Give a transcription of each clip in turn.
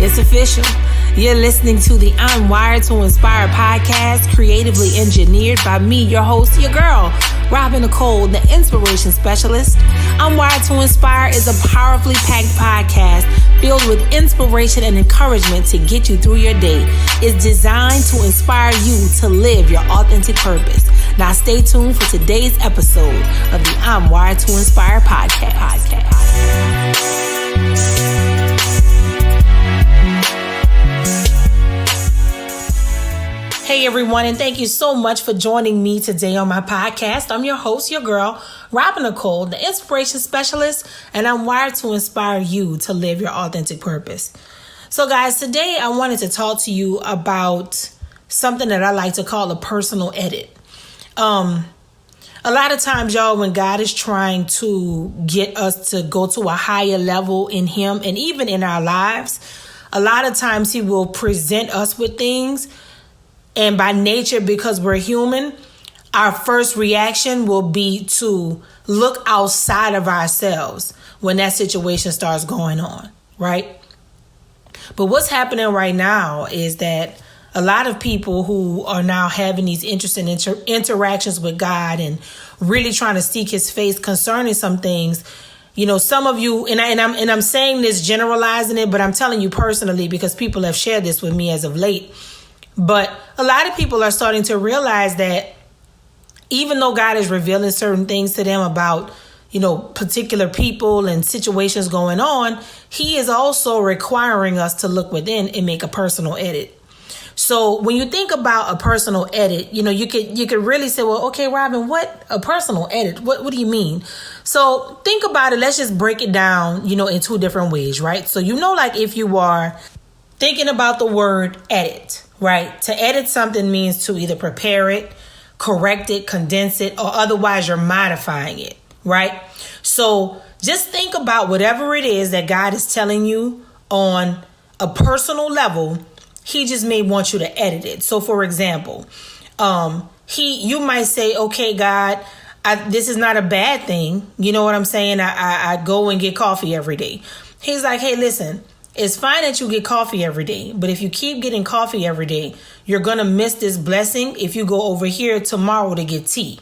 It's official. You're listening to the I'm Wired to Inspire podcast, creatively engineered by me, your host, your girl, robinicolek, the inspiration specialist. I'm Wired to Inspire is a powerfully packed podcast filled with inspiration and encouragement to get you through your day. It's designed to inspire you to live your authentic purpose. Now stay tuned for today's episode of the I'm Wired to Inspire podcast. Hey everyone, and thank you so much for joining me today on my podcast. I'm your host, your girl, robinicolek, the inspiration specialist, and I'm wired to inspire you to live your authentic purpose. So guys, today I wanted to talk to you about something that I like to call a personal edit. A lot of times, y'all, when God is trying to get us to go to a higher level in Him and even in our lives, a lot of times He will present us with things. And by nature, because we're human, our first reaction will be to look outside of ourselves when that situation starts going on, right? But what's happening right now is that a lot of people who are now having these interesting interactions with God and really trying to seek His face concerning some things, you know, some of you, and I'm saying this generalizing it, but I'm telling you personally because people have shared this with me as of late. But a lot of people are starting to realize that even though God is revealing certain things to them about, you know, particular people and situations going on, He is also requiring us to look within and make a personal edit. So when you think about a personal edit, you know, you could really say, well, okay, Robin, what a personal edit? What do you mean? So think about it. Let's just break it down, you know, in two different ways, right? So, you know, like if you are thinking about the word edit, right? To edit something means to either prepare it, correct it, condense it, or otherwise you're modifying it, right? So just think about whatever it is that God is telling you on a personal level. He just may want you to edit it. So for example, you might say, okay, God, this is not a bad thing. You know what I'm saying? I go and get coffee every day. He's like, hey, listen, it's fine that you get coffee every day, but if you keep getting coffee every day, you're going to miss this blessing if you go over here tomorrow to get tea.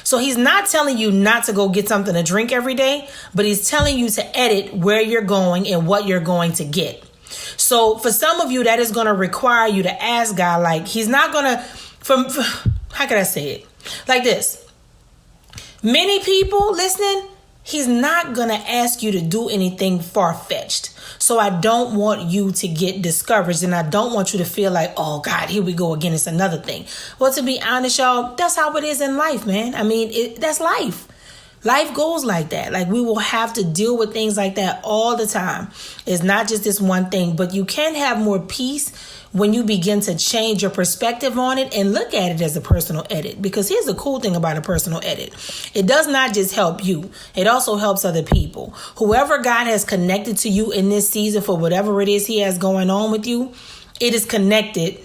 So He's not telling you not to go get something to drink every day, but He's telling you to edit where you're going and what you're going to get. So for some of you, that is going to require you to ask God, like He's not going to, how can I say it? Like this. Many people listening, He's not going to ask you to do anything far-fetched. So I don't want you to get discouraged, and I don't want you to feel like, oh God, here we go again. It's another thing. Well, to be honest, y'all, that's how it is in life, man. I mean, that's life. Life goes like that. Like we will have to deal with things like that all the time. It's not just this one thing, but you can have more peace when you begin to change your perspective on it and look at it as a personal edit. Because here's the cool thing about a personal edit. It does not just help you. It also helps other people. Whoever God has connected to you in this season for whatever it is He has going on with you, it is connected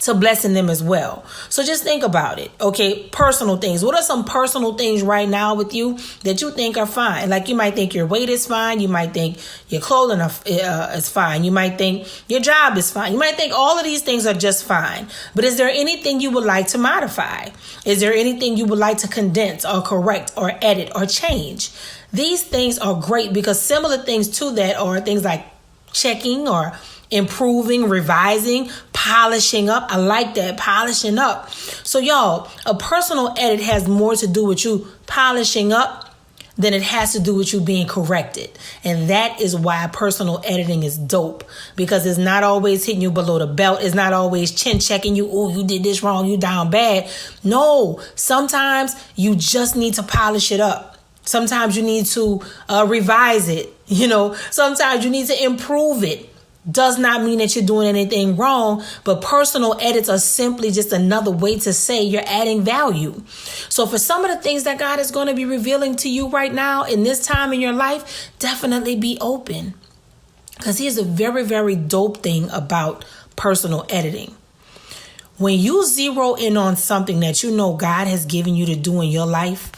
to blessing them as well. So just think about it. Okay, personal things. What are some personal things right now with you that you think are fine? Like you might think your weight is fine. You might think your clothing is fine. You might think your job is fine. You might think all of these things are just fine. But is there anything you would like to modify? Is there anything you would like to condense or correct or edit or change? These things are great because similar things to that are things like checking or improving, revising, polishing up. I like that, polishing up. So y'all, a personal edit has more to do with you polishing up than it has to do with you being corrected. And that is why personal editing is dope, because it's not always hitting you below the belt. It's not always chin checking you. Oh, you did this wrong. You down bad. No, sometimes you just need to polish it up. Sometimes you need to revise it. You know, sometimes you need to improve it. Does not mean that you're doing anything wrong, but personal edits are simply just another way to say you're adding value. So for some of the things that God is going to be revealing to you right now in this time in your life, definitely be open. Because here's a very, very dope thing about personal editing. When you zero in on something that you know God has given you to do in your life,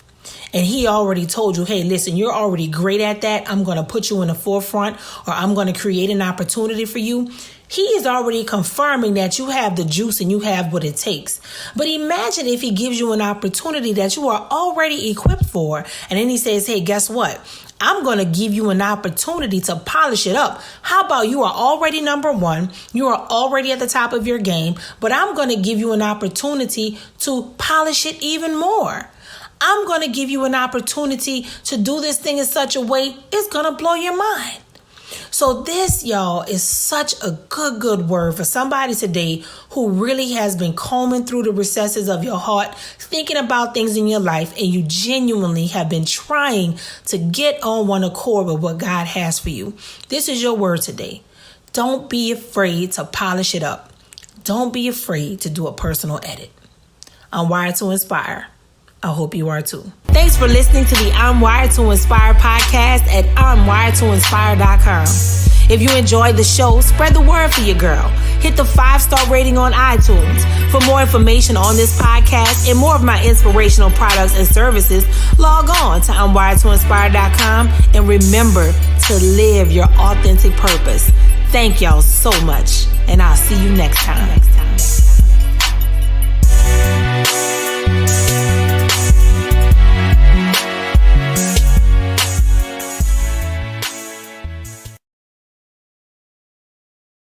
and he already told you, hey, listen, you're already great at that. I'm going to put you in the forefront, or I'm going to create an opportunity for you. He is already confirming that you have the juice and you have what it takes. But imagine if he gives you an opportunity that you are already equipped for. And then he says, hey, guess what? I'm going to give you an opportunity to polish it up. How about you are already number one? You are already at the top of your game, but I'm going to give you an opportunity to polish it even more. I'm going to give you an opportunity to do this thing in such a way it's going to blow your mind. So this, y'all, is such a good word for somebody today who really has been combing through the recesses of your heart, thinking about things in your life, and you genuinely have been trying to get on one accord with what God has for you. This is your word today. Don't be afraid to polish it up. Don't be afraid to do a personal edit. I'm wired to inspire. I hope you are too. Thanks for listening to the I'm Wired to Inspire podcast at I'mWiredToInspire.com. If you enjoyed the show, spread the word for your girl. Hit the 5-star rating on iTunes. For more information on this podcast and more of my inspirational products and services, log on to I'mWiredToInspire.com and remember to live your authentic purpose. Thank y'all so much, and I'll see you next time.